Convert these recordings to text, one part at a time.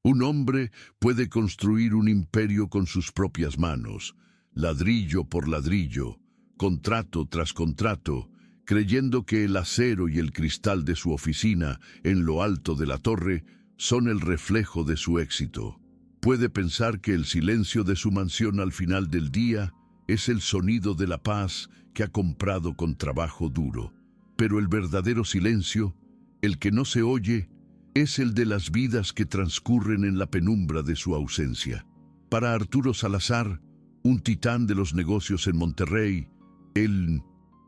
Un hombre puede construir un imperio con sus propias manos, ladrillo por ladrillo, contrato tras contrato, creyendo que el acero y el cristal de su oficina, en lo alto de la torre, son el reflejo de su éxito. Puede pensar que el silencio de su mansión al final del día es el sonido de la paz que ha comprado con trabajo duro. Pero el verdadero silencio, el que no se oye, es el de las vidas que transcurren en la penumbra de su ausencia. Para Arturo Salazar, un titán de los negocios en Monterrey, el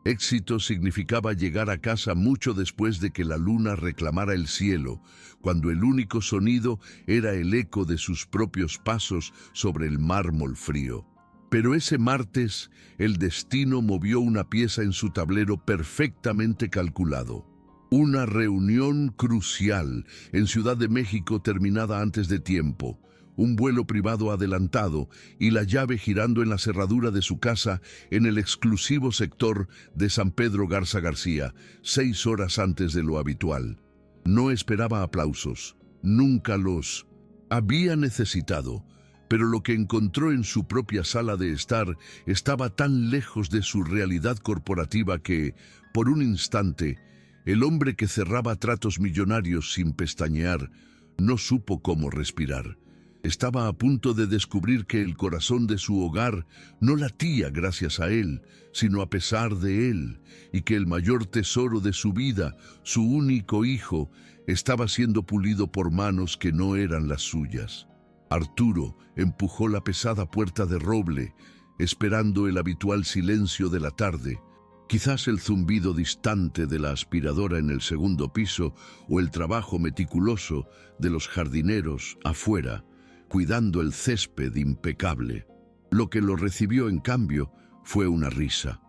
éxito significaba llegar a casa mucho después de que la luna reclamara el cielo, cuando el único sonido era el eco de sus propios pasos sobre el mármol frío. Pero ese martes, el destino movió una pieza en su tablero perfectamente calculado. Una reunión crucial en Ciudad de México terminada antes de tiempo, un vuelo privado adelantado y la llave girando en la cerradura de su casa en el exclusivo sector de San Pedro Garza García, 6 horas antes de lo habitual. No esperaba aplausos, nunca los había necesitado, pero lo que encontró en su propia sala de estar estaba tan lejos de su realidad corporativa que, por un instante, el hombre que cerraba tratos millonarios sin pestañear no supo cómo respirar. Estaba a punto de descubrir que el corazón de su hogar no latía gracias a él, sino a pesar de él, y que el mayor tesoro de su vida, su único hijo, estaba siendo pulido por manos que no eran las suyas. Arturo empujó la pesada puerta de roble, esperando el habitual silencio de la tarde, quizás el zumbido distante de la aspiradora en el segundo piso o el trabajo meticuloso de los jardineros afuera, cuidando el césped impecable. Lo que lo recibió, en cambio, fue una risa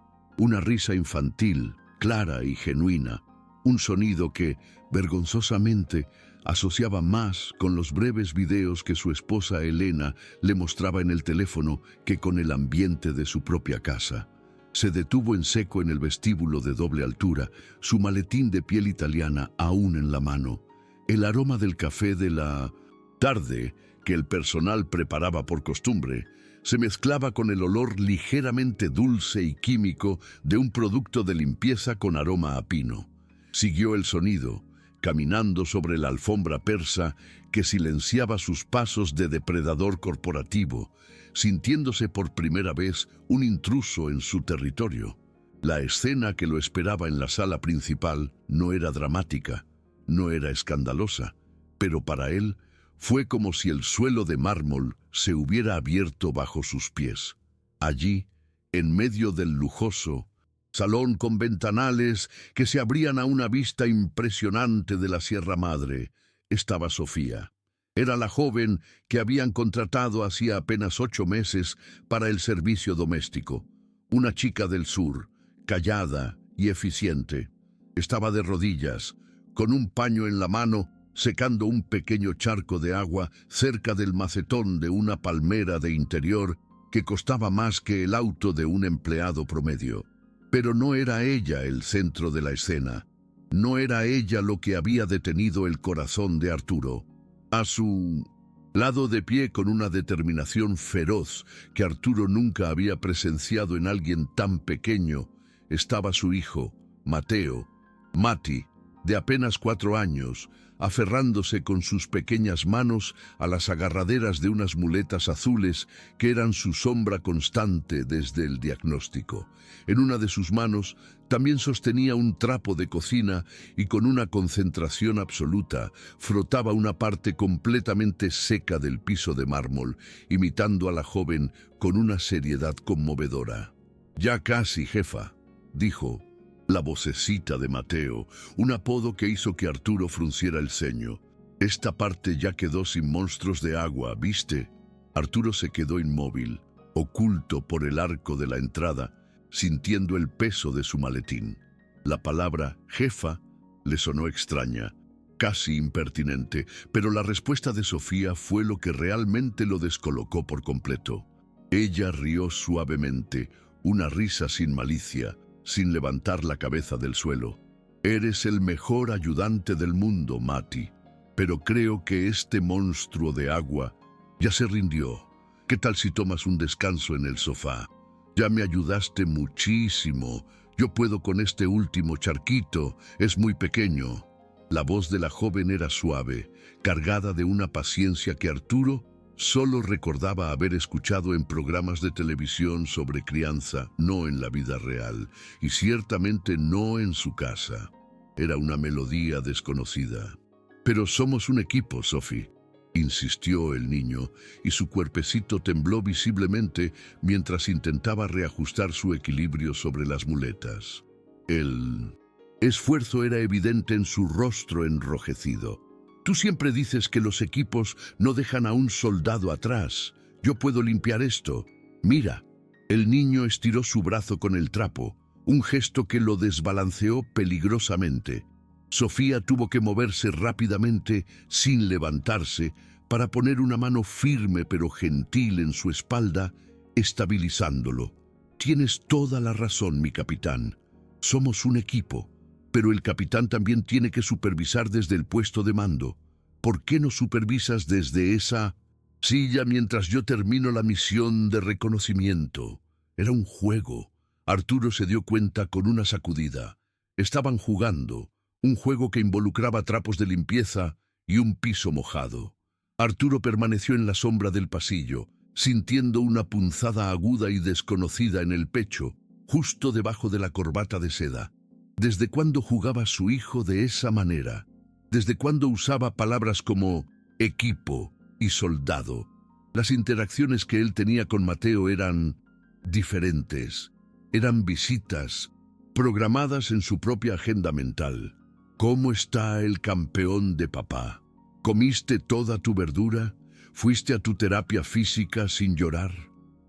infantil, clara y genuina, un sonido que, vergonzosamente, asociaba más con los breves videos que su esposa Elena le mostraba en el teléfono que con el ambiente de su propia casa. Se detuvo en seco en el vestíbulo de doble altura, su maletín de piel italiana aún en la mano. El aroma del café de la tarde, que el personal preparaba por costumbre, se mezclaba con el olor ligeramente dulce y químico de un producto de limpieza con aroma a pino. Siguió el sonido, caminando sobre la alfombra persa que silenciaba sus pasos de depredador corporativo, sintiéndose por primera vez un intruso en su territorio. La escena que lo esperaba en la sala principal no era dramática, no era escandalosa, pero para él fue como si el suelo de mármol se hubiera abierto bajo sus pies. Allí, en medio del lujoso salón con ventanales que se abrían a una vista impresionante de la Sierra Madre, estaba Sofía. Era la joven que habían contratado hacía apenas 8 meses para el servicio doméstico. Una chica del sur, callada y eficiente. Estaba de rodillas, con un paño en la mano, secando un pequeño charco de agua cerca del macetón de una palmera de interior que costaba más que el auto de un empleado promedio. Pero no era ella el centro de la escena. No era ella lo que había detenido el corazón de Arturo. A su lado, de pie con una determinación feroz que Arturo nunca había presenciado en alguien tan pequeño, estaba su hijo, Mateo, Mati, de apenas 4 años, aferrándose con sus pequeñas manos a las agarraderas de unas muletas azules que eran su sombra constante desde el diagnóstico. En una de sus manos también sostenía un trapo de cocina y con una concentración absoluta frotaba una parte completamente seca del piso de mármol, imitando a la joven con una seriedad conmovedora. «Ya casi, jefa», dijo. La vocecita de Mateo, un apodo que hizo que Arturo frunciera el ceño. «Esta parte ya quedó sin monstruos de agua, ¿viste?» Arturo se quedó inmóvil, oculto por el arco de la entrada, sintiendo el peso de su maletín. La palabra «jefa» le sonó extraña, casi impertinente, pero la respuesta de Sofía fue lo que realmente lo descolocó por completo. Ella rió suavemente, una risa sin malicia, sin levantar la cabeza del suelo. «Eres el mejor ayudante del mundo, Mati. pero creo que este monstruo de agua ya se rindió. ¿Qué tal si tomas un descanso en el sofá? Ya me ayudaste muchísimo. Yo puedo con este último charquito, es muy pequeño. La voz de la joven era suave, cargada de una paciencia que Arturo solo recordaba haber escuchado en programas de televisión sobre crianza, no en la vida real, y ciertamente no en su casa. Era una melodía desconocida. «Pero somos un equipo, Sophie», insistió el niño, y su cuerpecito tembló visiblemente mientras intentaba reajustar su equilibrio sobre las muletas. El esfuerzo era evidente en su rostro enrojecido. «Tú siempre dices que los equipos no dejan a un soldado atrás. Yo puedo limpiar esto. Mira». El niño estiró su brazo con el trapo, un gesto que lo desbalanceó peligrosamente. Sofía tuvo que moverse rápidamente, sin levantarse, para poner una mano firme pero gentil en su espalda, estabilizándolo. «Tienes toda la razón, mi capitán. Somos un equipo. Pero el capitán también tiene que supervisar desde el puesto de mando. ¿Por qué no supervisas desde esa silla mientras yo termino la misión de reconocimiento?» Era un juego. Arturo se dio cuenta con una sacudida. Estaban jugando, un juego que involucraba trapos de limpieza y un piso mojado. Arturo permaneció en la sombra del pasillo, sintiendo una punzada aguda y desconocida en el pecho, justo debajo de la corbata de seda. ¿Desde cuándo jugaba su hijo de esa manera? ¿Desde cuándo usaba palabras como equipo y soldado? Las interacciones que él tenía con Mateo eran diferentes. Eran visitas, programadas en su propia agenda mental. «¿Cómo está el campeón de papá? ¿Comiste toda tu verdura? ¿Fuiste a tu terapia física sin llorar?»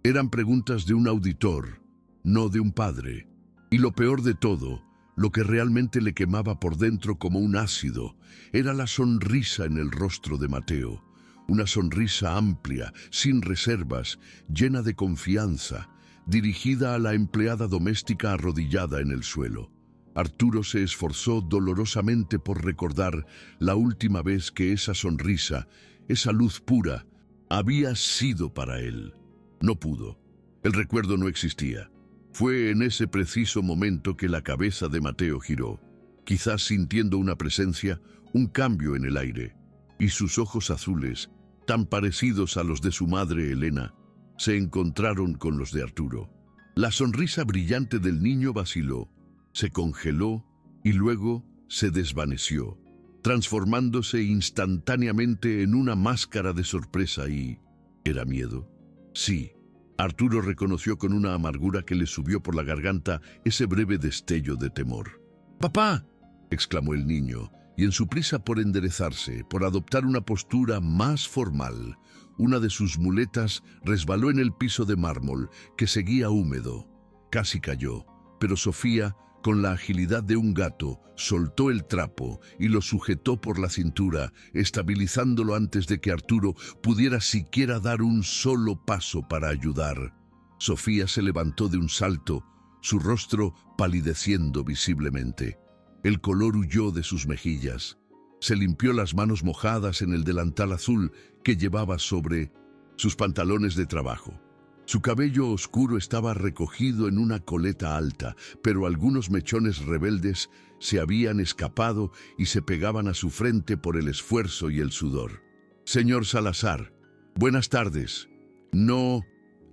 Eran preguntas de un auditor, no de un padre. Y lo peor de todo, lo que realmente le quemaba por dentro como un ácido, era la sonrisa en el rostro de Mateo. Una sonrisa amplia, sin reservas, llena de confianza, dirigida a la empleada doméstica arrodillada en el suelo. Arturo se esforzó dolorosamente por recordar la última vez que esa sonrisa, esa luz pura, había sido para él. No pudo. El recuerdo no existía. Fue en ese preciso momento que la cabeza de Mateo giró, quizás sintiendo una presencia, un cambio en el aire, y sus ojos azules, tan parecidos a los de su madre Elena, se encontraron con los de Arturo. La sonrisa brillante del niño vaciló, se congeló y luego se desvaneció, transformándose instantáneamente en una máscara de sorpresa y... ¿era miedo? Sí. Arturo reconoció con una amargura que le subió por la garganta ese breve destello de temor. «¡Papá!», exclamó el niño, y en su prisa por enderezarse, por adoptar una postura más formal, una de sus muletas resbaló en el piso de mármol, que seguía húmedo. Casi cayó, pero Sofía, con la agilidad de un gato, soltó el trapo y lo sujetó por la cintura, estabilizándolo antes de que Arturo pudiera siquiera dar un solo paso para ayudar. Sofía se levantó de un salto, su rostro palideciendo visiblemente. El color huyó de sus mejillas. Se limpió las manos mojadas en el delantal azul que llevaba sobre sus pantalones de trabajo. Su cabello oscuro estaba recogido en una coleta alta, pero algunos mechones rebeldes se habían escapado y se pegaban a su frente por el esfuerzo y el sudor. «Señor Salazar, buenas tardes. No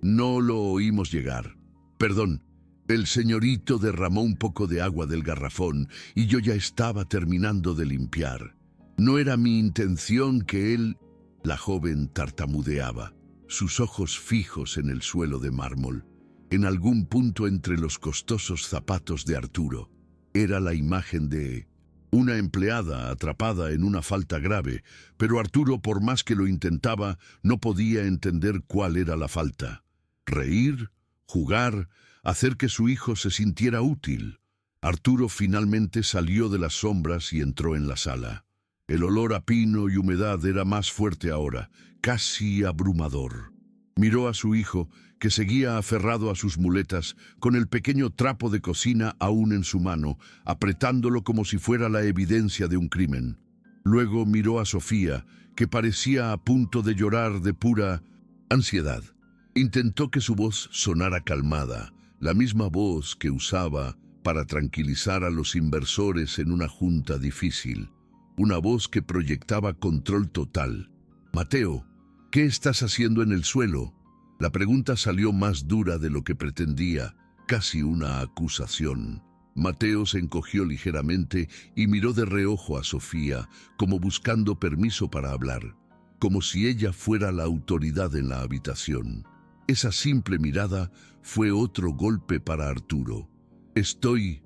lo oímos llegar. Perdón, el señorito derramó un poco de agua del garrafón y yo ya estaba terminando de limpiar. No era mi intención que él...». La joven tartamudeaba, sus ojos fijos en el suelo de mármol, en algún punto entre los costosos zapatos de Arturo. Era la imagen de una empleada atrapada en una falta grave, pero Arturo, por más que lo intentaba, no podía entender cuál era la falta. Reír, jugar, hacer que su hijo se sintiera útil. Arturo finalmente salió de las sombras y entró en la sala. El olor a pino y humedad era más fuerte ahora, casi abrumador. Miró a su hijo, que seguía aferrado a sus muletas, con el pequeño trapo de cocina aún en su mano, apretándolo como si fuera la evidencia de un crimen. Luego miró a Sofía, que parecía a punto de llorar de pura ansiedad. Intentó que su voz sonara calmada, la misma voz que usaba para tranquilizar a los inversores en una junta difícil. Una voz que proyectaba control total. «Mateo, ¿qué estás haciendo en el suelo?». La pregunta salió más dura de lo que pretendía, casi una acusación. Mateo se encogió ligeramente y miró de reojo a Sofía, como buscando permiso para hablar, como si ella fuera la autoridad en la habitación. Esa simple mirada fue otro golpe para Arturo. Estoy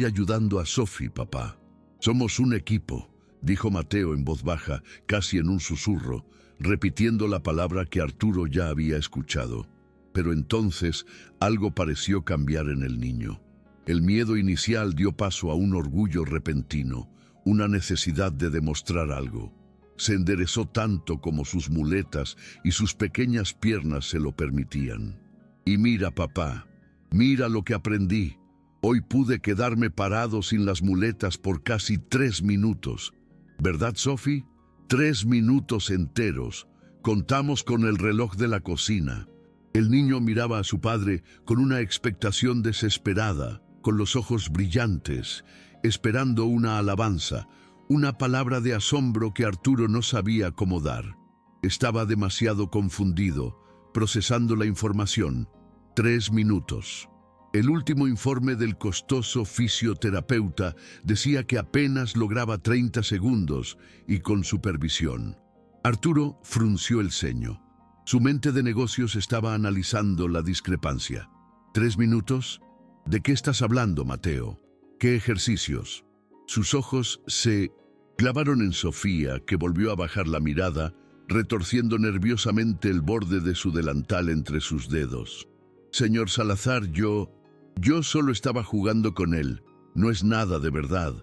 ayudando a Sophie, papá. Somos un equipo, dijo Mateo en voz baja, casi en un susurro, repitiendo la palabra que Arturo ya había escuchado. Pero entonces algo pareció cambiar en el niño. El miedo inicial dio paso a un orgullo repentino, una necesidad de demostrar algo. Se enderezó tanto como sus muletas y sus pequeñas piernas se lo permitían. Y mira, papá, mira lo que aprendí. Hoy pude quedarme parado sin las muletas por casi 3 minutos. ¿Verdad, Sophie? 3 minutos enteros. Contamos con el reloj de la cocina. El niño miraba a su padre con una expectación desesperada, con los ojos brillantes, esperando una alabanza, una palabra de asombro que Arturo no sabía cómo dar. Estaba demasiado confundido, procesando la información. 3 minutos. El último informe del costoso fisioterapeuta decía que apenas lograba 30 segundos y con supervisión. Arturo frunció el ceño. Su mente de negocios estaba analizando la discrepancia. ¿3 minutos? ¿De qué estás hablando, Mateo? ¿Qué ejercicios? Sus ojos se clavaron en Sofía, que volvió a bajar la mirada, retorciendo nerviosamente el borde de su delantal entre sus dedos. Señor Salazar, yo solo estaba jugando con él. No es nada de verdad.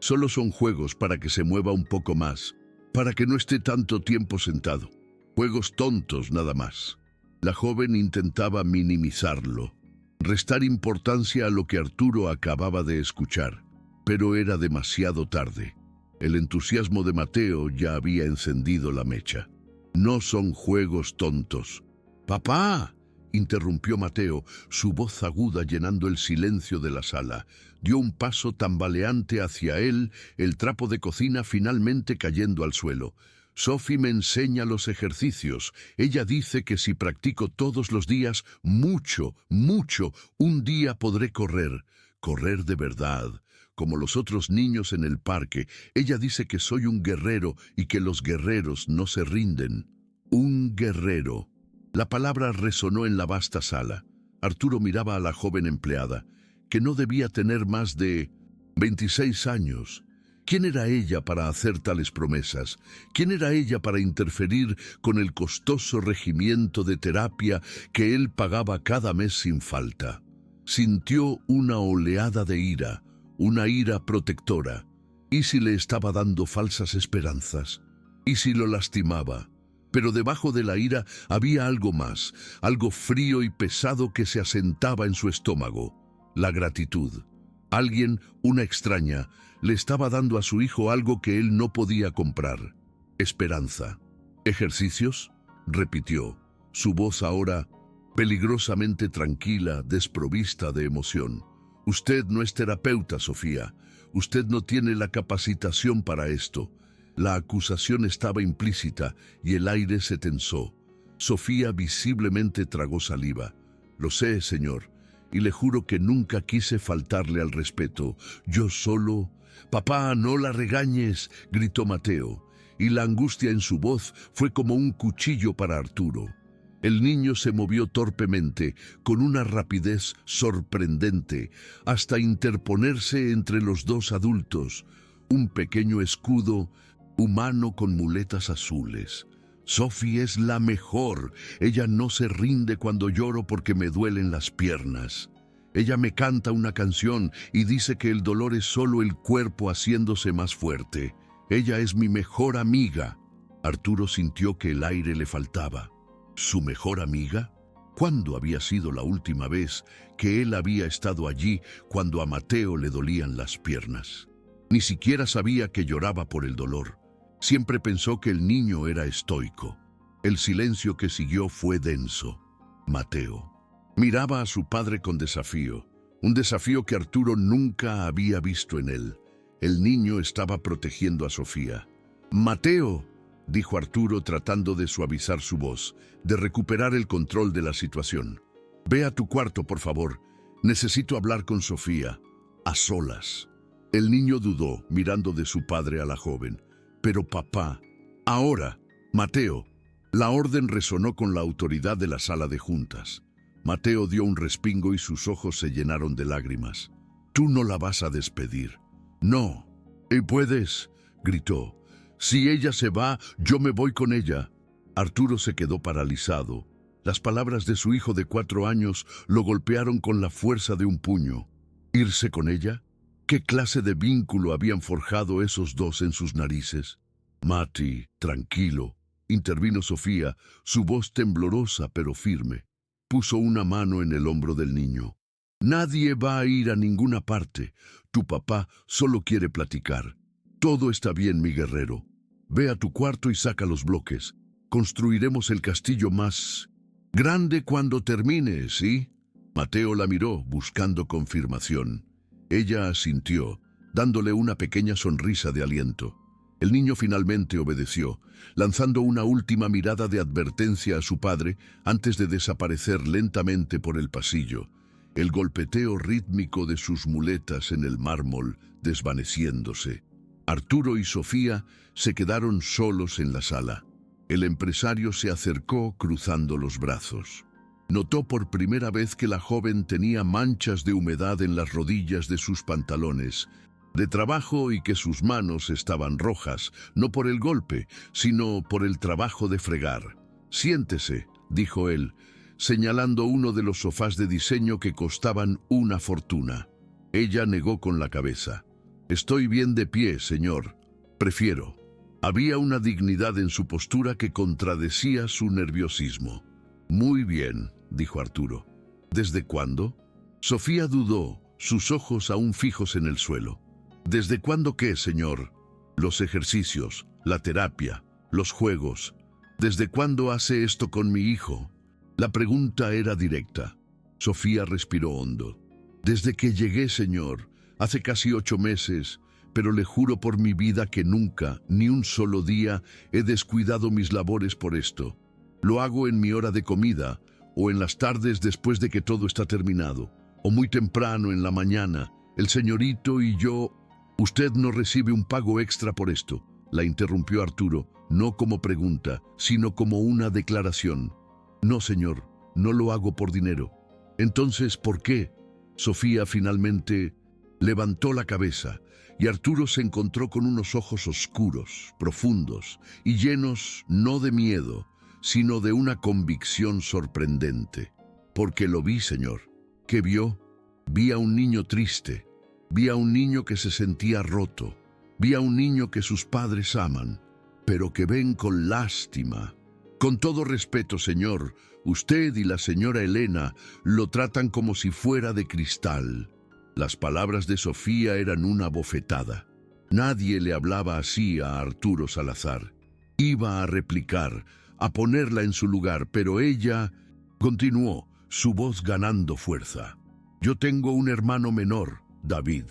Solo son juegos para que se mueva un poco más, para que no esté tanto tiempo sentado. Juegos tontos nada más. La joven intentaba minimizarlo, restar importancia a lo que Arturo acababa de escuchar, pero era demasiado tarde. El entusiasmo de Mateo ya había encendido la mecha. No son juegos tontos. ¡Papá!, interrumpió Mateo, su voz aguda llenando el silencio de la sala. Dio un paso tambaleante hacia él, el trapo de cocina finalmente cayendo al suelo. Sophie me enseña los ejercicios. Ella dice que si practico todos los días, mucho, un día podré correr. Correr de verdad, como los otros niños en el parque. Ella dice que soy un guerrero y que los guerreros no se rinden. Un guerrero. La palabra resonó en la vasta sala. Arturo miraba a la joven empleada, que no debía tener más de 26 años. ¿Quién era ella para hacer tales promesas? ¿Quién era ella para interferir con el costoso regimiento de terapia que él pagaba cada mes sin falta? Sintió una oleada de ira, una ira protectora. ¿Y si le estaba dando falsas esperanzas? ¿Y si lo lastimaba? Pero debajo de la ira había algo más, algo frío y pesado que se asentaba en su estómago: la gratitud. Alguien, una extraña, le estaba dando a su hijo algo que él no podía comprar: esperanza. ¿Ejercicios?, repitió, su voz ahora peligrosamente tranquila, desprovista de emoción. Usted no es terapeuta, Sofía. Usted no tiene la capacitación para esto. La acusación estaba implícita y el aire se tensó. Sofía visiblemente tragó saliva. Lo sé, señor, y le juro que nunca quise faltarle al respeto. Yo solo... «Papá, no la regañes», gritó Mateo, y la angustia en su voz fue como un cuchillo para Arturo. El niño se movió torpemente, con una rapidez sorprendente, hasta interponerse entre los dos adultos, un pequeño escudo humano con muletas azules. «Sophie es la mejor. Ella no se rinde cuando lloro porque me duelen las piernas. Ella me canta una canción y dice que el dolor es solo el cuerpo haciéndose más fuerte. Ella es mi mejor amiga». Arturo sintió que el aire le faltaba. ¿Su mejor amiga? ¿Cuándo había sido la última vez que él había estado allí cuando a Mateo le dolían las piernas? Ni siquiera sabía que lloraba por el dolor. Siempre pensó que el niño era estoico. El silencio que siguió fue denso. Mateo miraba a su padre con desafío, un desafío que Arturo nunca había visto en él. El niño estaba protegiendo a Sofía. «Mateo», dijo Arturo tratando de suavizar su voz, de recuperar el control de la situación. «Ve a tu cuarto, por favor. Necesito hablar con Sofía, a solas». El niño dudó, mirando de su padre a la joven. «Pero papá, ahora, Mateo». La orden resonó con la autoridad de la sala de juntas. Mateo dio un respingo y sus ojos se llenaron de lágrimas. «Tú no la vas a despedir». «No». «Y puedes», gritó. «Si ella se va, yo me voy con ella». Arturo se quedó paralizado. Las palabras de su hijo de 4 años lo golpearon con la fuerza de un puño. ¿Irse con ella? ¿Qué clase de vínculo habían forjado esos dos en sus narices? «Mati, tranquilo», intervino Sofía, su voz temblorosa pero firme. Puso una mano en el hombro del niño. «Nadie va a ir a ninguna parte. Tu papá solo quiere platicar. Todo está bien, mi guerrero. Ve a tu cuarto y saca los bloques. Construiremos el castillo más grande cuando termine, ¿sí?» Mateo la miró, buscando confirmación. Ella asintió, dándole una pequeña sonrisa de aliento. El niño finalmente obedeció, lanzando una última mirada de advertencia a su padre antes de desaparecer lentamente por el pasillo, el golpeteo rítmico de sus muletas en el mármol desvaneciéndose. Arturo y Sofía se quedaron solos en la sala. El empresario se acercó cruzando los brazos. Notó por primera vez que la joven tenía manchas de humedad en las rodillas de sus pantalones de trabajo y que sus manos estaban rojas, no por el golpe, sino por el trabajo de fregar. «Siéntese», dijo él, señalando uno de los sofás de diseño que costaban una fortuna. Ella negó con la cabeza. «Estoy bien de pie, señor. Prefiero». Había una dignidad en su postura que contradecía su nerviosismo. «Muy bien», dijo Arturo. «¿Desde cuándo?» Sofía dudó, sus ojos aún fijos en el suelo. «¿Desde cuándo qué, señor?» «Los ejercicios, la terapia, los juegos. ¿Desde cuándo hace esto con mi hijo?» La pregunta era directa. Sofía respiró hondo. «Desde que llegué, señor, hace casi 8 meses, pero le juro por mi vida que nunca, ni un solo día, he descuidado mis labores por esto. Lo hago en mi hora de comida, o en las tardes después de que todo está terminado, o muy temprano en la mañana. El señorito y yo...» «Usted no recibe un pago extra por esto», la interrumpió Arturo, no como pregunta, sino como una declaración. «No, señor, no lo hago por dinero». «Entonces, ¿por qué?» Sofía finalmente levantó la cabeza y Arturo se encontró con unos ojos oscuros, profundos y llenos no de miedo, sino de una convicción sorprendente. «Porque lo vi, señor». «¿Qué vio?» «Vi a un niño triste. Vi a un niño que se sentía roto. Vi a un niño que sus padres aman, pero que ven con lástima. Con todo respeto, señor, usted y la señora Elena lo tratan como si fuera de cristal». Las palabras de Sofía eran una bofetada. Nadie le hablaba así a Arturo Salazar. Iba a replicar, a ponerla en su lugar, pero ella continuó, su voz ganando fuerza. «Yo tengo un hermano menor, David.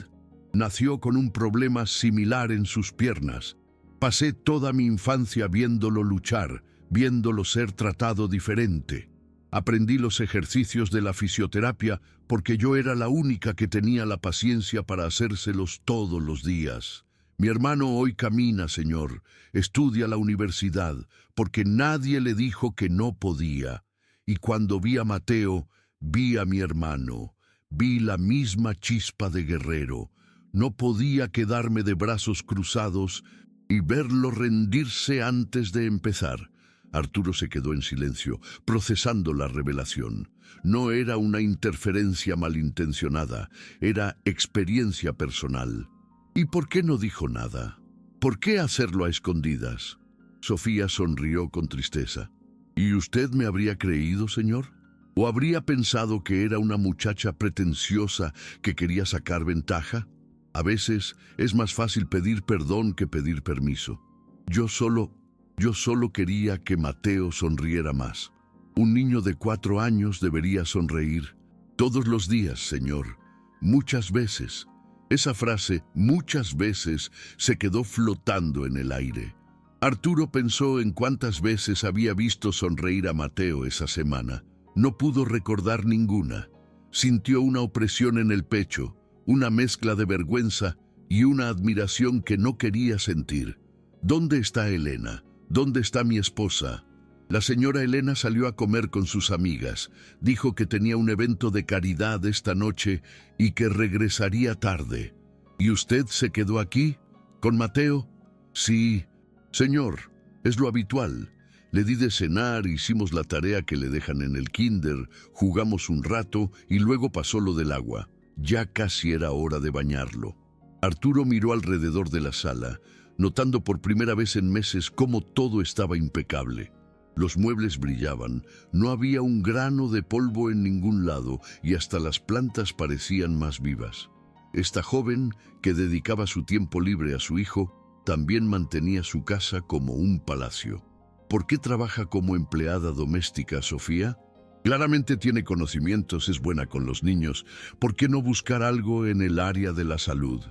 Nació con un problema similar en sus piernas. Pasé toda mi infancia viéndolo luchar, viéndolo ser tratado diferente. Aprendí los ejercicios de la fisioterapia porque yo era la única que tenía la paciencia para hacérselos todos los días. Mi hermano hoy camina, señor, estudia la universidad, porque nadie le dijo que no podía. Y cuando vi a Mateo, vi a mi hermano. Vi la misma chispa de guerrero. No podía quedarme de brazos cruzados y verlo rendirse antes de empezar». Arturo se quedó en silencio, procesando la revelación. No era una interferencia malintencionada, era experiencia personal. ¿Y por qué no dijo nada? ¿Por qué hacerlo a escondidas? Sofía sonrió con tristeza. ¿Y usted me habría creído, señor? ¿O habría pensado que era una muchacha pretenciosa que quería sacar ventaja? A veces es más fácil pedir perdón que pedir permiso. Yo solo quería que Mateo sonriera más. Un niño de 4 años debería sonreír todos los días, Señor. Muchas veces. Esa frase, muchas veces, se quedó flotando en el aire. Arturo pensó en cuántas veces había visto sonreír a Mateo esa semana. No pudo recordar ninguna. Sintió una opresión en el pecho, una mezcla de vergüenza y una admiración que no quería sentir. ¿Dónde está Elena? ¿Dónde está mi esposa? La señora Elena salió a comer con sus amigas. Dijo que tenía un evento de caridad esta noche y que regresaría tarde. ¿Y usted se quedó aquí? ¿Con Mateo? Sí, señor, es lo habitual. Le di de cenar, hicimos la tarea que le dejan en el kinder, jugamos un rato y luego pasó lo del agua. Ya casi era hora de bañarlo. Arturo miró alrededor de la sala, notando por primera vez en meses cómo todo estaba impecable. Los muebles brillaban, no había un grano de polvo en ningún lado y hasta las plantas parecían más vivas. Esta joven, que dedicaba su tiempo libre a su hijo, también mantenía su casa como un palacio. ¿Por qué trabaja como empleada doméstica, Sofía? Claramente tiene conocimientos, es buena con los niños. ¿Por qué no buscar algo en el área de la salud?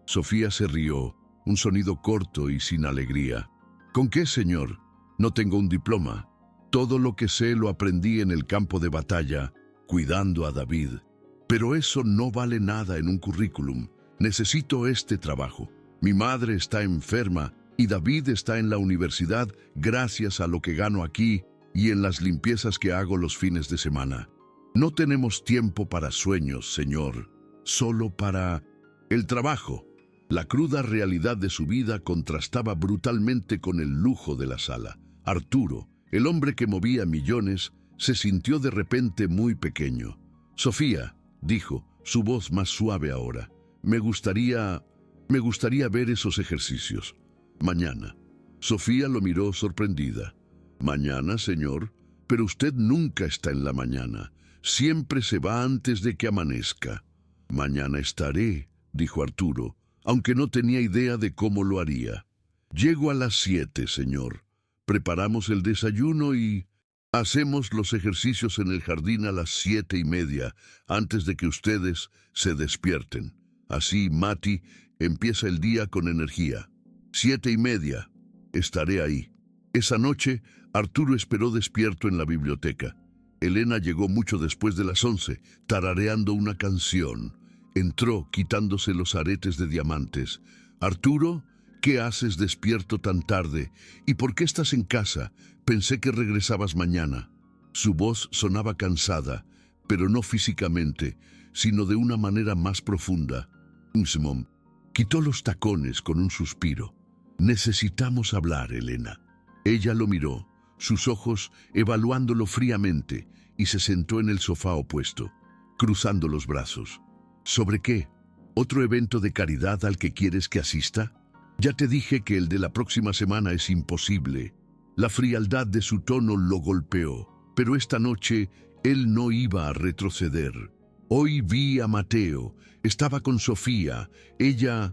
Sofía se rió, un sonido corto y sin alegría. ¿Con qué, señor? No tengo un diploma. Todo lo que sé lo aprendí en el campo de batalla, cuidando a David. Pero eso no vale nada en un currículum. Necesito este trabajo. Mi madre está enferma y David está en la universidad gracias a lo que gano aquí y en las limpiezas que hago los fines de semana. No tenemos tiempo para sueños, señor, solo para el trabajo. La cruda realidad de su vida contrastaba brutalmente con el lujo de la sala. Arturo, el hombre que movía millones, se sintió de repente muy pequeño. Sofía, dijo, su voz más suave ahora, me gustaría ver esos ejercicios. Mañana. Sofía lo miró sorprendida. Mañana, señor, pero usted nunca está en la mañana. Siempre se va antes de que amanezca. Mañana estaré, dijo Arturo, aunque no tenía idea de cómo lo haría. Llego a las 7, señor. Preparamos el desayuno y hacemos los ejercicios en el jardín a las 7:30, antes de que ustedes se despierten. Así, Mati empieza el día con energía. 7:30. Estaré ahí. Esa noche, Arturo esperó despierto en la biblioteca. Elena llegó mucho después de las 11, tarareando una canción. Entró quitándose los aretes de diamantes. Arturo, ¿qué haces despierto tan tarde? ¿Y por qué estás en casa? Pensé que regresabas mañana. Su voz sonaba cansada, pero no físicamente, sino de una manera más profunda. Simón quitó los tacones con un suspiro. Necesitamos hablar, Elena. Ella lo miró, sus ojos evaluándolo fríamente, y se sentó en el sofá opuesto, cruzando los brazos. ¿Sobre qué? ¿Otro evento de caridad al que quieres que asista? Ya te dije que el de la próxima semana es imposible. La frialdad de su tono lo golpeó, pero esta noche él no iba a retroceder. Hoy vi a Mateo, estaba con Sofía, ella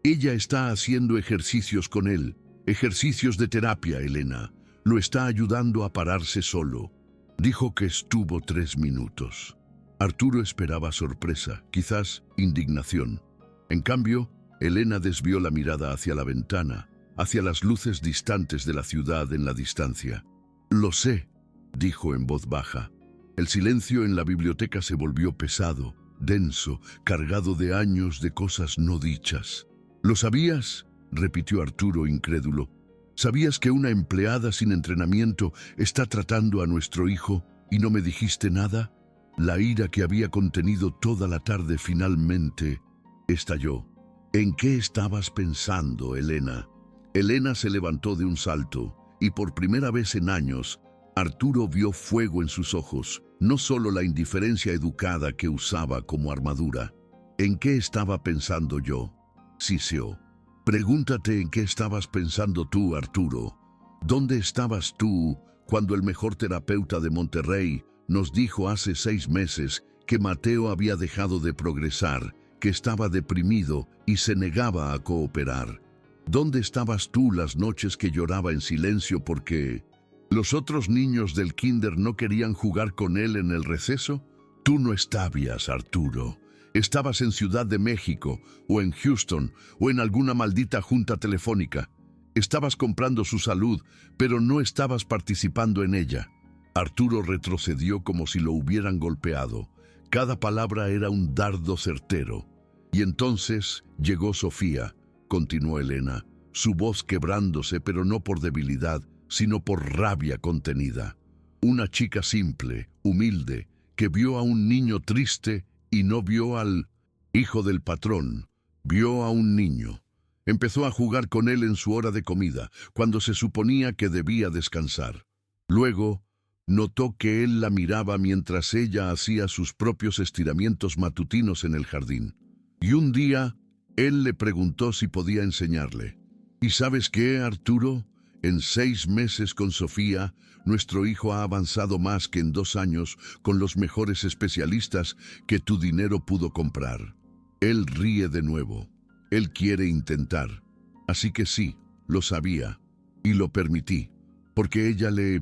está haciendo ejercicios con él, ejercicios de terapia, Elena. Lo está ayudando a pararse solo. Dijo que estuvo 3 minutos. Arturo esperaba sorpresa, quizás indignación. En cambio, Elena desvió la mirada hacia la ventana, hacia las luces distantes de la ciudad en la distancia. Lo sé, dijo en voz baja. El silencio en la biblioteca se volvió pesado, denso, cargado de años de cosas no dichas. ¿Lo sabías?, repitió Arturo incrédulo. ¿Sabías que una empleada sin entrenamiento está tratando a nuestro hijo y no me dijiste nada? La ira que había contenido toda la tarde finalmente estalló. ¿En qué estabas pensando, Elena? Elena se levantó de un salto y por primera vez en años, Arturo vio fuego en sus ojos, no solo la indiferencia educada que usaba como armadura. ¿En qué estaba pensando yo?, siseó. Pregúntate en qué estabas pensando tú, Arturo. ¿Dónde estabas tú cuando el mejor terapeuta de Monterrey nos dijo hace 6 meses que Mateo había dejado de progresar, que estaba deprimido y se negaba a cooperar. ¿Dónde estabas tú las noches que lloraba en silencio porque los otros niños del kinder no querían jugar con él en el receso? Tú no estabas, Arturo. Estabas en Ciudad de México, o en Houston, o en alguna maldita junta telefónica. Estabas comprando su salud, pero no estabas participando en ella. Arturo retrocedió como si lo hubieran golpeado. Cada palabra era un dardo certero. Y entonces llegó Sofía, continuó Elena, su voz quebrándose, pero no por debilidad, sino por rabia contenida. Una chica simple, humilde, que vio a un niño triste y no vio al hijo del patrón, vio a un niño. Empezó a jugar con él en su hora de comida, cuando se suponía que debía descansar. Luego, notó que él la miraba mientras ella hacía sus propios estiramientos matutinos en el jardín. Y un día, él le preguntó si podía enseñarle. ¿Y sabes qué, Arturo? En 6 meses con Sofía, nuestro hijo ha avanzado más que en 2 años con los mejores especialistas que tu dinero pudo comprar. Él ríe de nuevo. Él quiere intentar. Así que sí, lo sabía. Y lo permití, porque ella le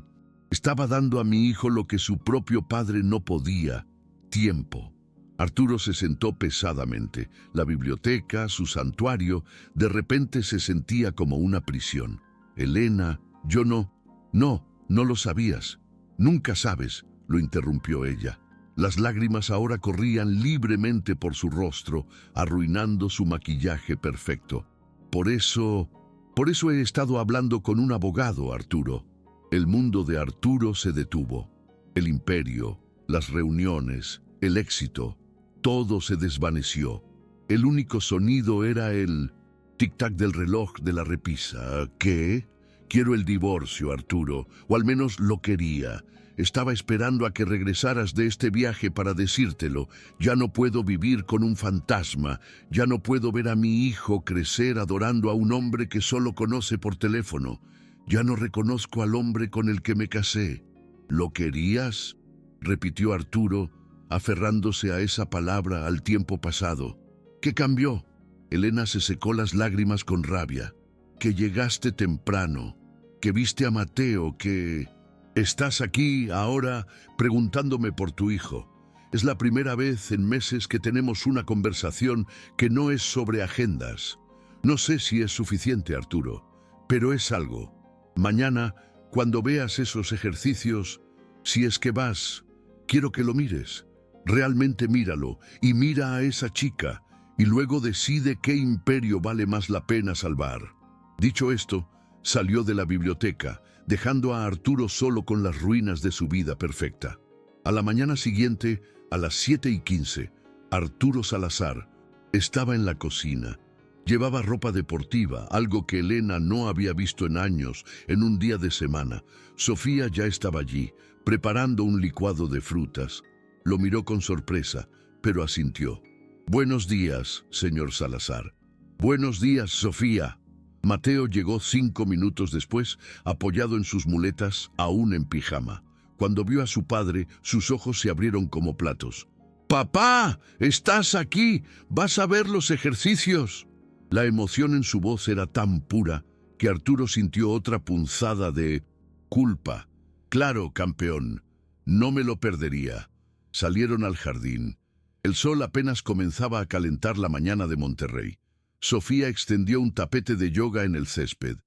estaba dando a mi hijo lo que su propio padre no podía: tiempo. Arturo se sentó pesadamente. La biblioteca, su santuario, de repente se sentía como una prisión. Elena, yo no lo sabías. Nunca sabes, lo interrumpió ella. Las lágrimas ahora corrían libremente por su rostro, arruinando su maquillaje perfecto. Por eso he estado hablando con un abogado, Arturo. El mundo de Arturo se detuvo. El imperio, las reuniones, el éxito, todo se desvaneció. El único sonido era el tic-tac del reloj de la repisa. ¿Qué? Quiero el divorcio, Arturo, o al menos lo quería. Estaba esperando a que regresaras de este viaje para decírtelo. Ya no puedo vivir con un fantasma. Ya no puedo ver a mi hijo crecer adorando a un hombre que solo conoce por teléfono. Ya no reconozco al hombre con el que me casé. ¿Lo querías?, repitió Arturo, aferrándose a esa palabra, al tiempo pasado. ¿Qué cambió? Elena se secó las lágrimas con rabia. Que llegaste temprano, que viste a Mateo, que estás aquí ahora preguntándome por tu hijo. Es la primera vez en meses que tenemos una conversación que no es sobre agendas. No sé si es suficiente, Arturo, pero es algo. Mañana, cuando veas esos ejercicios, si es que vas, quiero que lo mires. Realmente míralo y mira a esa chica y luego decide qué imperio vale más la pena salvar. Dicho esto, salió de la biblioteca, dejando a Arturo solo con las ruinas de su vida perfecta. A la mañana siguiente, a las 7:15, Arturo Salazar estaba en la cocina. Llevaba ropa deportiva, algo que Elena no había visto en años, en un día de semana. Sofía ya estaba allí, preparando un licuado de frutas. Lo miró con sorpresa, pero asintió. «Buenos días, señor Salazar». «Buenos días, Sofía». Mateo llegó 5 minutos después, apoyado en sus muletas, aún en pijama. Cuando vio a su padre, sus ojos se abrieron como platos. «¡Papá! ¡Estás aquí! ¡Vas a ver los ejercicios!». La emoción en su voz era tan pura que Arturo sintió otra punzada de culpa. «Claro, campeón, no me lo perdería». Salieron al jardín. El sol apenas comenzaba a calentar la mañana de Monterrey. Sofía extendió un tapete de yoga en el césped.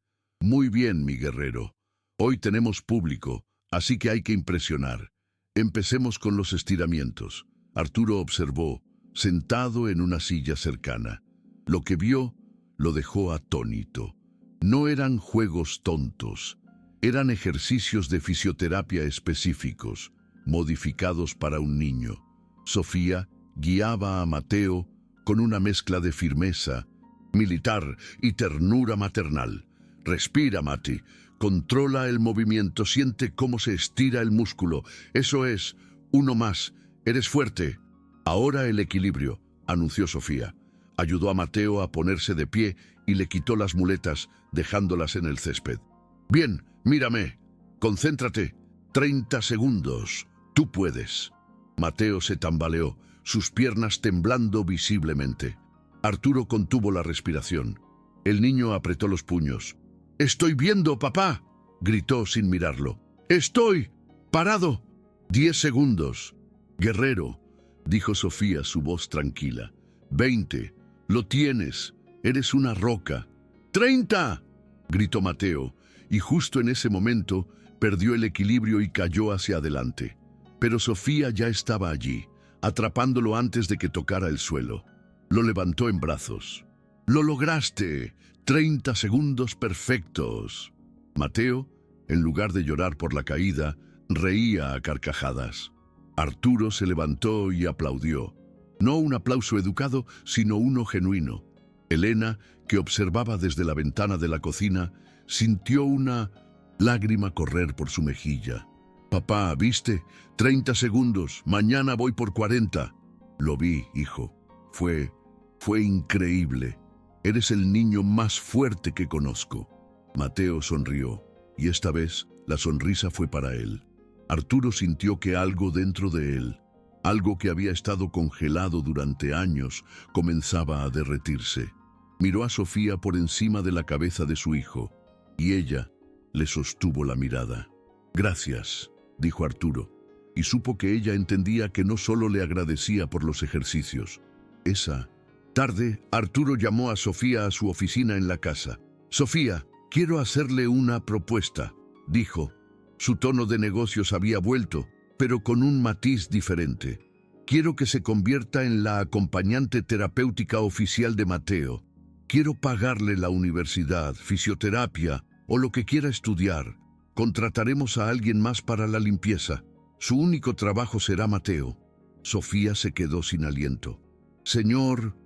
«Muy bien, mi guerrero. Hoy tenemos público, así que hay que impresionar. Empecemos con los estiramientos». Arturo observó, sentado en una silla cercana. Lo que vio lo dejó atónito. No eran juegos tontos. Eran ejercicios de fisioterapia específicos, modificados para un niño. Sofía guiaba a Mateo con una mezcla de firmeza militar y ternura maternal. «Respira, Mati. Controla el movimiento. Siente cómo se estira el músculo. Eso es. Uno más. Eres fuerte». «Ahora el equilibrio», anunció Sofía. Ayudó a Mateo a ponerse de pie y le quitó las muletas, dejándolas en el césped. «Bien, mírame. Concéntrate. 30 segundos. Tú puedes». Mateo se tambaleó. sus piernas temblando visiblemente. Arturo contuvo la respiración. El niño apretó los puños. «¡Estoy viendo, papá!», gritó sin mirarlo. «¡Estoy parado!». 10 segundos. «Guerrero», dijo Sofía, su voz tranquila. 20. «Lo tienes. Eres una roca». 30. gritó Mateo, y justo en ese momento perdió el equilibrio y cayó hacia adelante. Pero Sofía ya estaba allí, atrapándolo antes de que tocara el suelo. Lo levantó en brazos. «¡Lo lograste! 30 segundos perfectos». Mateo, en lugar de llorar por la caída, reía a carcajadas. Arturo se levantó y aplaudió. No un aplauso educado, sino uno genuino. Elena, que observaba desde la ventana de la cocina, sintió una lágrima correr por su mejilla. «Papá, ¿viste? 30 segundos. Mañana voy por 40. «Lo vi, hijo. Fue increíble. Eres el niño más fuerte que conozco». Mateo sonrió, y esta vez la sonrisa fue para él. Arturo sintió que algo dentro de él, algo que había estado congelado durante años, comenzaba a derretirse. Miró a Sofía por encima de la cabeza de su hijo, y ella le sostuvo la mirada. «Gracias», dijo Arturo, y supo que ella entendía que no solo le agradecía por los ejercicios. Esa tarde, Arturo llamó a Sofía a su oficina en la casa. «Sofía, quiero hacerle una propuesta», dijo. Su tono de negocios había vuelto, pero con un matiz diferente. «Quiero que se convierta en la acompañante terapéutica oficial de Mateo. Quiero pagarle la universidad, fisioterapia o lo que quiera estudiar. Contrataremos a alguien más para la limpieza. Su único trabajo será Mateo». Sofía se quedó sin aliento. «Señor,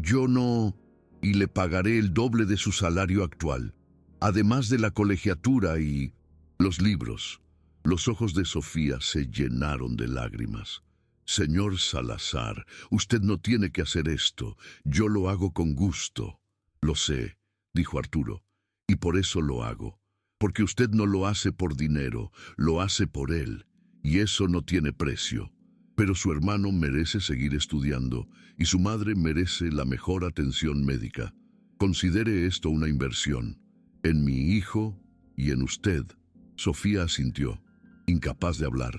yo no... y le pagaré el doble de su salario actual, además de la colegiatura y los libros». Los ojos de Sofía se llenaron de lágrimas. «Señor Salazar, usted no tiene que hacer esto. Yo lo hago con gusto». «Lo sé», dijo Arturo, «y por eso lo hago. Porque usted no lo hace por dinero, lo hace por él, y eso no tiene precio. Pero su hermano merece seguir estudiando, y su madre merece la mejor atención médica. Considere esto una inversión. En mi hijo y en usted». Sofía asintió, incapaz de hablar.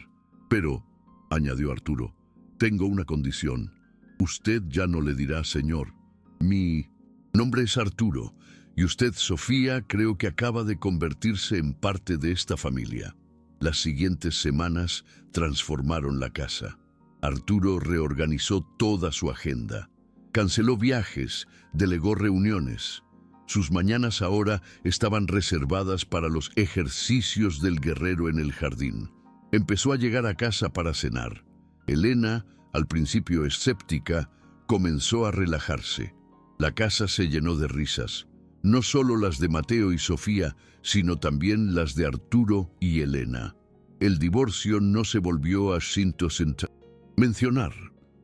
«Pero», añadió Arturo, «tengo una condición. Usted ya no le dirá señor. Mi nombre es Arturo, y usted, Sofía, creo que acaba de convertirse en parte de esta familia». Las siguientes semanas transformaron la casa. Arturo reorganizó toda su agenda. Canceló viajes, delegó reuniones. Sus mañanas ahora estaban reservadas para los ejercicios del guerrero en el jardín. Empezó a llegar a casa para cenar. Elena, al principio escéptica, comenzó a relajarse. La casa se llenó de risas. No solo las de Mateo y Sofía, sino también las de Arturo y Elena. El divorcio no se volvió a mencionar.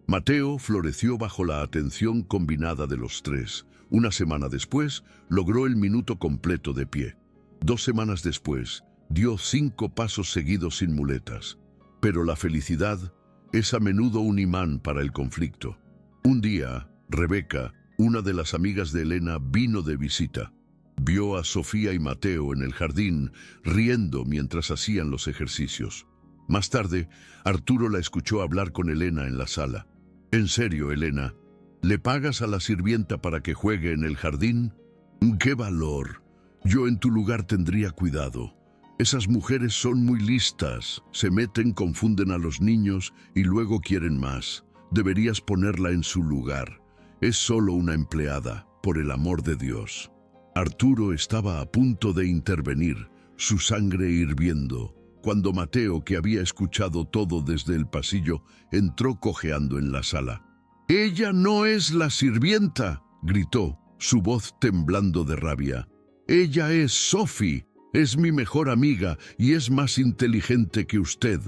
Mateo floreció bajo la atención combinada de los tres. Una semana después, logró el minuto completo de pie. 2 semanas después, dio 5 pasos seguidos sin muletas. Pero la felicidad es a menudo un imán para el conflicto. Un día, Rebeca, una de las amigas de Elena, vino de visita. Vio a Sofía y Mateo en el jardín, riendo mientras hacían los ejercicios. Más tarde, Arturo la escuchó hablar con Elena en la sala. «¿En serio, Elena? ¿Le pagas a la sirvienta para que juegue en el jardín? ¡Qué valor! Yo en tu lugar tendría cuidado. Esas mujeres son muy listas. Se meten, confunden a los niños y luego quieren más. Deberías ponerla en su lugar. Es solo una empleada, por el amor de Dios». Arturo estaba a punto de intervenir, su sangre hirviendo, cuando Mateo, que había escuchado todo desde el pasillo, entró cojeando en la sala. «¡Ella no es la sirvienta!», gritó, su voz temblando de rabia. «Ella es Sophie, es mi mejor amiga y es más inteligente que usted.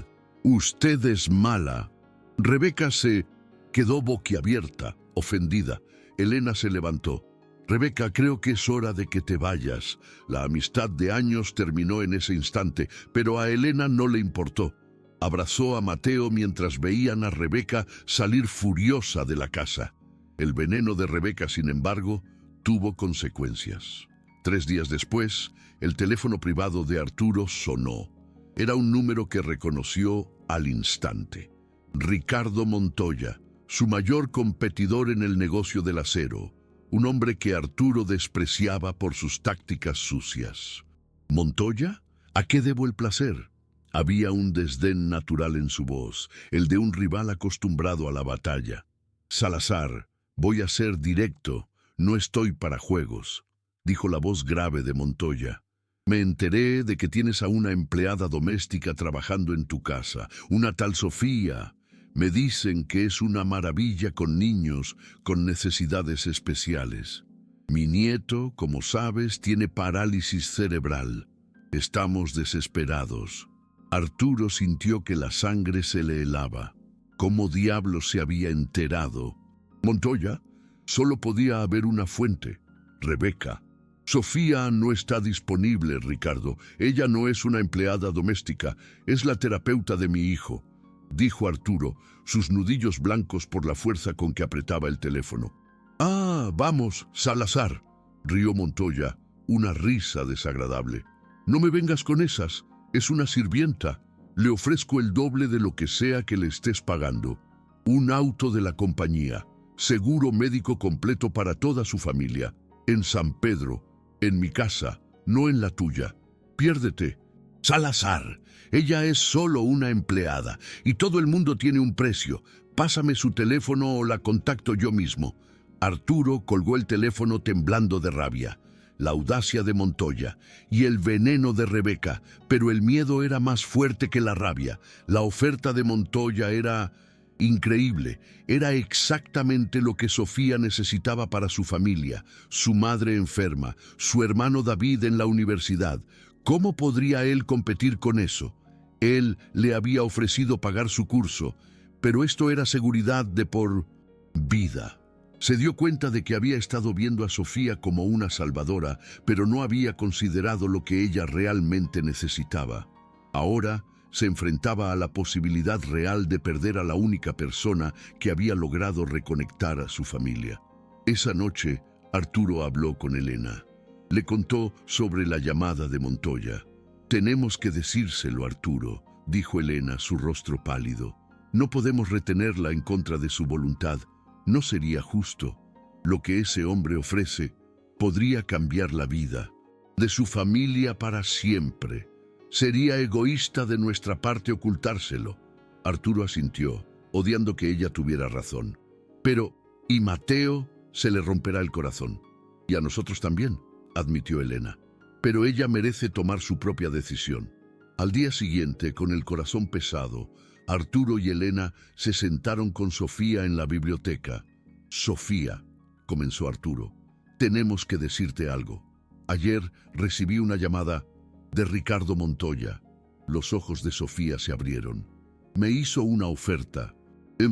Usted es mala». Rebeca se quedó boquiabierta, ofendida. Elena se levantó. «Rebeca, creo que es hora de que te vayas». La amistad de años terminó en ese instante, pero a Elena no le importó. Abrazó a Mateo mientras veían a Rebeca salir furiosa de la casa. El veneno de Rebeca, sin embargo, tuvo consecuencias. 3 días después, el teléfono privado de Arturo sonó. Era un número que reconoció al instante. Ricardo Montoya, su mayor competidor en el negocio del acero, un hombre que Arturo despreciaba por sus tácticas sucias. ¿Montoya? ¿A qué debo el placer? Había un desdén natural en su voz, el de un rival acostumbrado a la batalla. Salazar, voy a ser directo, no estoy para juegos, dijo la voz grave de Montoya. Me enteré de que tienes a una empleada doméstica trabajando en tu casa, una tal Sofía. Me dicen que es una maravilla con niños con necesidades especiales. Mi nieto, como sabes, tiene parálisis cerebral. Estamos desesperados. Arturo sintió que la sangre se le helaba. ¿Cómo diablos se había enterado? Montoya, solo podía haber una fuente. Rebeca. Sofía no está disponible, Ricardo. Ella no es una empleada doméstica, es la terapeuta de mi hijo, dijo Arturo, sus nudillos blancos por la fuerza con que apretaba el teléfono. Ah, vamos, Salazar, rió Montoya, una risa desagradable. No me vengas con esas. Es una sirvienta. Le ofrezco el doble de lo que sea que le estés pagando. Un auto de la compañía, seguro médico completo para toda su familia, en San Pedro, en mi casa, no en la tuya. Piérdete. Salazar, ella es solo una empleada y todo el mundo tiene un precio. Pásame su teléfono o la contacto yo mismo. Arturo colgó el teléfono temblando de rabia. La audacia de Montoya y el veneno de Rebeca, pero el miedo era más fuerte que la rabia. La oferta de Montoya era increíble, era exactamente lo que Sofía necesitaba para su familia, su madre enferma, su hermano David en la universidad. ¿Cómo podría él competir con eso? Él le había ofrecido pagar su curso, pero esto era seguridad de por vida. Se dio cuenta de que había estado viendo a Sofía como una salvadora, pero no había considerado lo que ella realmente necesitaba. Ahora se enfrentaba a la posibilidad real de perder a la única persona que había logrado reconectar a su familia. Esa noche, Arturo habló con Elena. Le contó sobre la llamada de Montoya. «Tenemos que decírselo, Arturo», dijo Elena, su rostro pálido. «No podemos retenerla en contra de su voluntad. No sería justo. Lo que ese hombre ofrece podría cambiar la vida de su familia para siempre. Sería egoísta de nuestra parte ocultárselo». Arturo asintió, odiando que ella tuviera razón. «Pero, ¿y Mateo? Se le romperá el corazón. Y a nosotros también», admitió Elena. «Pero ella merece tomar su propia decisión». Al día siguiente, con el corazón pesado, Arturo y Elena se sentaron con Sofía en la biblioteca. «Sofía», comenzó Arturo, «tenemos que decirte algo. Ayer recibí una llamada de Ricardo Montoya». Los ojos de Sofía se abrieron. «Me hizo una oferta.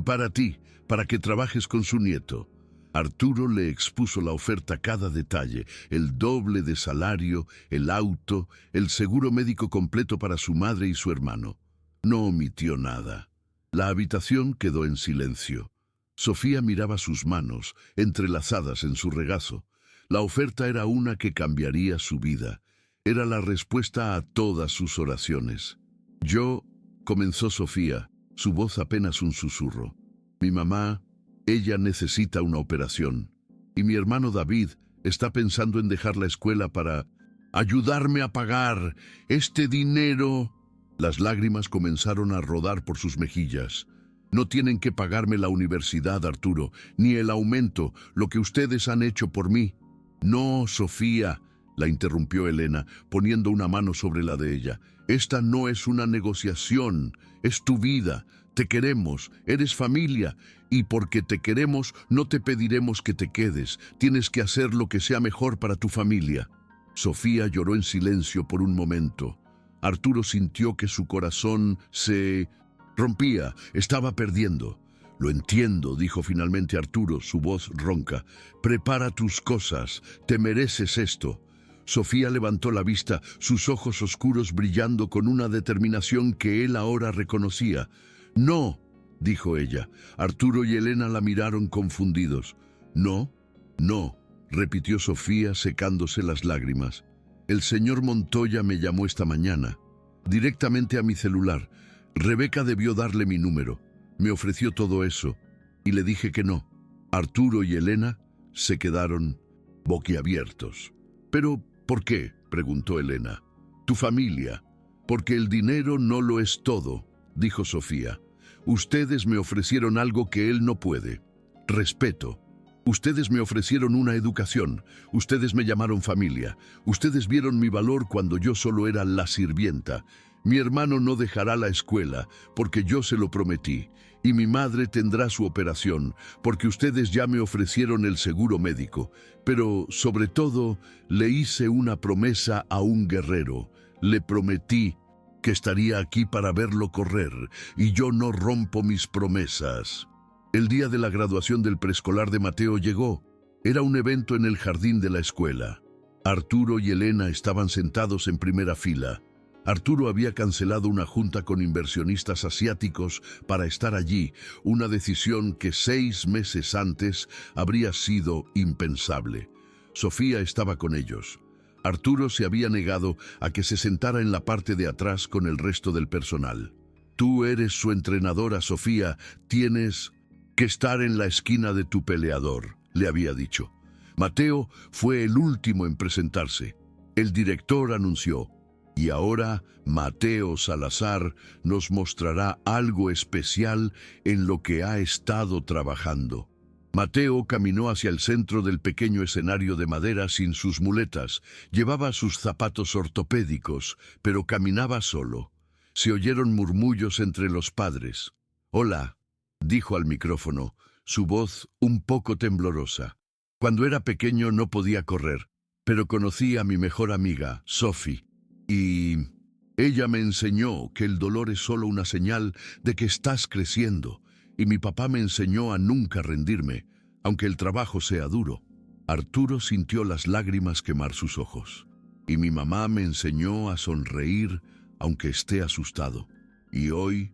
Para ti, para que trabajes con su nieto». Arturo le expuso la oferta, cada detalle, el doble de salario, el auto, el seguro médico completo para su madre y su hermano. No omitió nada. La habitación quedó en silencio. Sofía miraba sus manos, entrelazadas en su regazo. La oferta era una que cambiaría su vida. Era la respuesta a todas sus oraciones. «Yo», comenzó Sofía, su voz apenas un susurro. «Mi mamá, ella necesita una operación. Y mi hermano David está pensando en dejar la escuela para ayudarme a pagar este dinero». Las lágrimas comenzaron a rodar por sus mejillas. «No tienen que pagarme la universidad, Arturo, ni el aumento, lo que ustedes han hecho por mí». «No, Sofía», la interrumpió Elena, poniendo una mano sobre la de ella. «Esta no es una negociación, es tu vida. Te queremos, eres familia, y porque te queremos no te pediremos que te quedes. Tienes que hacer lo que sea mejor para tu familia». Sofía lloró en silencio por un momento. Arturo sintió que su corazón se rompía, estaba perdiendo. «Lo entiendo», dijo finalmente Arturo, su voz ronca. «Prepara tus cosas, te mereces esto». Sofía levantó la vista, sus ojos oscuros brillando con una determinación que él ahora reconocía. «No», dijo ella. Arturo y Elena la miraron confundidos. «No, no», repitió Sofía secándose las lágrimas. «El señor Montoya me llamó esta mañana, directamente a mi celular. Rebeca debió darle mi número. Me ofreció todo eso, y le dije que no». Arturo y Elena se quedaron boquiabiertos. «¿Pero por qué?», preguntó Elena. «Tu familia». «Porque el dinero no lo es todo», dijo Sofía. «Ustedes me ofrecieron algo que él no puede. Respeto. Ustedes me ofrecieron una educación. Ustedes me llamaron familia. Ustedes vieron mi valor cuando yo solo era la sirvienta. Mi hermano no dejará la escuela, porque yo se lo prometí. Y mi madre tendrá su operación, porque ustedes ya me ofrecieron el seguro médico. Pero, sobre todo, le hice una promesa a un guerrero. Le prometí que estaría aquí para verlo correr, y yo no rompo mis promesas». El día de la graduación del preescolar de Mateo llegó. Era un evento en el jardín de la escuela. Arturo y Elena estaban sentados en primera fila. Arturo había cancelado una junta con inversionistas asiáticos para estar allí, una decisión que 6 meses antes habría sido impensable. Sofía estaba con ellos. Arturo se había negado a que se sentara en la parte de atrás con el resto del personal. «Tú eres su entrenadora, Sofía. Tienes que estar en la esquina de tu peleador», le había dicho. Mateo fue el último en presentarse. El director anunció: «Y ahora Mateo Salazar nos mostrará algo especial en lo que ha estado trabajando». Mateo caminó hacia el centro del pequeño escenario de madera sin sus muletas. Llevaba sus zapatos ortopédicos, pero caminaba solo. Se oyeron murmullos entre los padres. «Hola», dijo al micrófono, su voz un poco temblorosa. «Cuando era pequeño no podía correr, pero conocí a mi mejor amiga, Sophie, y ella me enseñó que el dolor es solo una señal de que estás creciendo, y mi papá me enseñó a nunca rendirme, aunque el trabajo sea duro». Arturo sintió las lágrimas quemar sus ojos. «Y mi mamá me enseñó a sonreír aunque esté asustado. Y hoy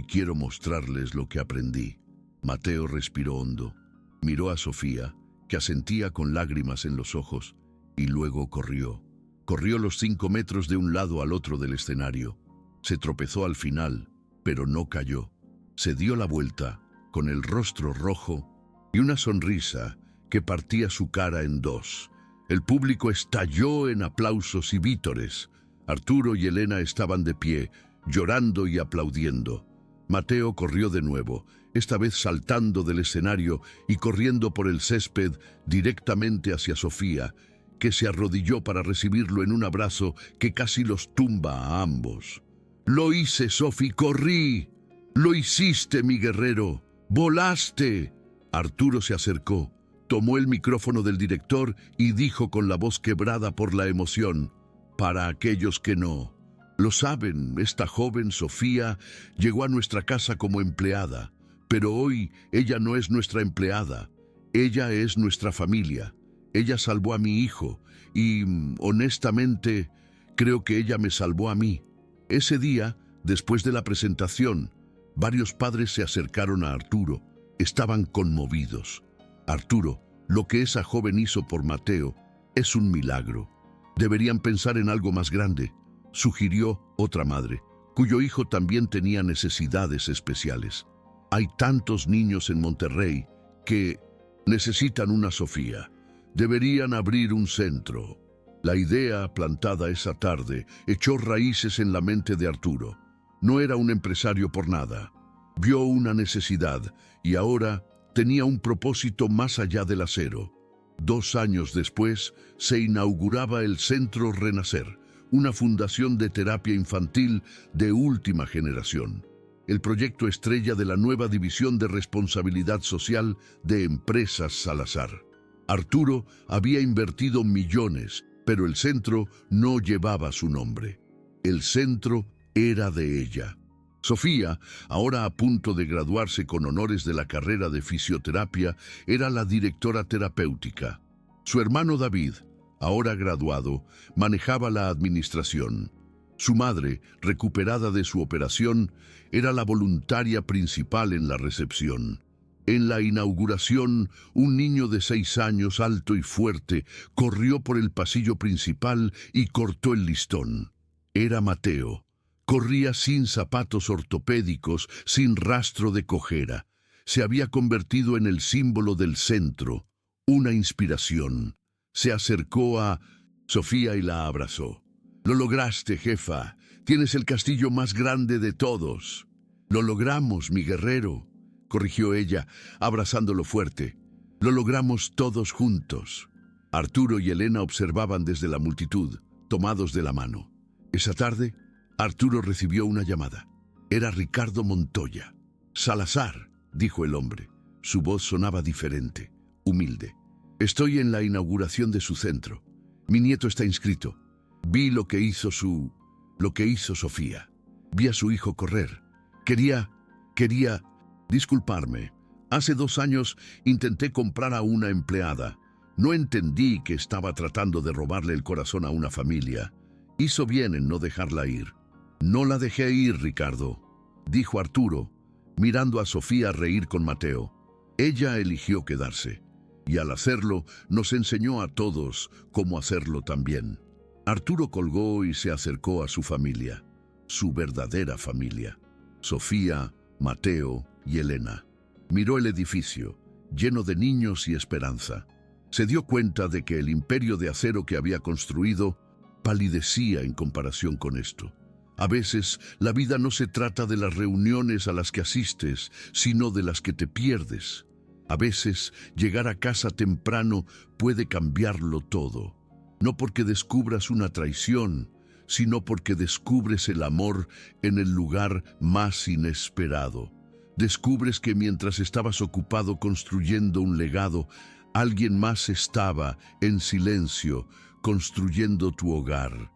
quiero mostrarles lo que aprendí». Mateo respiró hondo, miró a Sofía, que asentía con lágrimas en los ojos, y luego corrió. Corrió los 5 metros de un lado al otro del escenario. Se tropezó al final, pero no cayó. Se dio la vuelta, con el rostro rojo y una sonrisa que partía su cara en 2. El público estalló en aplausos y vítores. Arturo y Elena estaban de pie, llorando y aplaudiendo. Mateo corrió de nuevo, esta vez saltando del escenario y corriendo por el césped directamente hacia Sofía, que se arrodilló para recibirlo en un abrazo que casi los tumba a ambos. «Lo hice, Sophie, corrí. Lo hiciste, mi guerrero. Volaste». Arturo se acercó, tomó el micrófono del director y dijo con la voz quebrada por la emoción: «Para aquellos que no lo saben, esta joven, Sofía, llegó a nuestra casa como empleada, pero hoy ella no es nuestra empleada, ella es nuestra familia. Ella salvó a mi hijo y, honestamente, creo que ella me salvó a mí». Ese día, después de la presentación, varios padres se acercaron a Arturo. Estaban conmovidos. «Arturo, lo que esa joven hizo por Mateo es un milagro. Deberían pensar en algo más grande», sugirió otra madre, cuyo hijo también tenía necesidades especiales. «Hay tantos niños en Monterrey que necesitan una Sofía. Deberían abrir un centro». La idea, plantada esa tarde, echó raíces en la mente de Arturo. No era un empresario por nada. Vio una necesidad y ahora tenía un propósito más allá del acero. 2 años después, se inauguraba el Centro Renacer, una fundación de terapia infantil de última generación. El proyecto estrella de la nueva división de responsabilidad social de Empresas Salazar. Arturo había invertido millones, pero el centro no llevaba su nombre. El centro era de ella. Sofía, ahora a punto de graduarse con honores de la carrera de fisioterapia, era la directora terapéutica. Su hermano David, ahora graduado, manejaba la administración. Su madre, recuperada de su operación, era la voluntaria principal en la recepción. En la inauguración, un niño de 6 años, alto y fuerte, corrió por el pasillo principal y cortó el listón. Era Mateo. Corría sin zapatos ortopédicos, sin rastro de cojera. Se había convertido en el símbolo del centro, una inspiración. Se acercó a Sofía y la abrazó. «Lo lograste, jefa. Tienes el castillo más grande de todos». «Lo logramos, mi guerrero», corrigió ella, abrazándolo fuerte. «Lo logramos todos juntos». Arturo y Elena observaban desde la multitud, tomados de la mano. Esa tarde, Arturo recibió una llamada. Era Ricardo Montoya. «Salazar», dijo el hombre. Su voz sonaba diferente, humilde. «Estoy en la inauguración de su centro. Mi nieto está inscrito. Vi lo que hizo Sofía. Vi a su hijo correr. Quería disculparme. Hace 2 años intenté comprar a una empleada. No entendí que estaba tratando de robarle el corazón a una familia. Hizo bien en no dejarla ir». «No la dejé ir, Ricardo», dijo Arturo, mirando a Sofía reír con Mateo. «Ella eligió quedarse, y al hacerlo nos enseñó a todos cómo hacerlo también». Arturo colgó y se acercó a su familia, su verdadera familia. Sofía, Mateo y Elena. Miró el edificio, lleno de niños y esperanza. Se dio cuenta de que el imperio de acero que había construido palidecía en comparación con esto. A veces, la vida no se trata de las reuniones a las que asistes, sino de las que te pierdes. A veces, llegar a casa temprano puede cambiarlo todo. No porque descubras una traición, sino porque descubres el amor en el lugar más inesperado. Descubres que mientras estabas ocupado construyendo un legado, alguien más estaba, en silencio, construyendo tu hogar.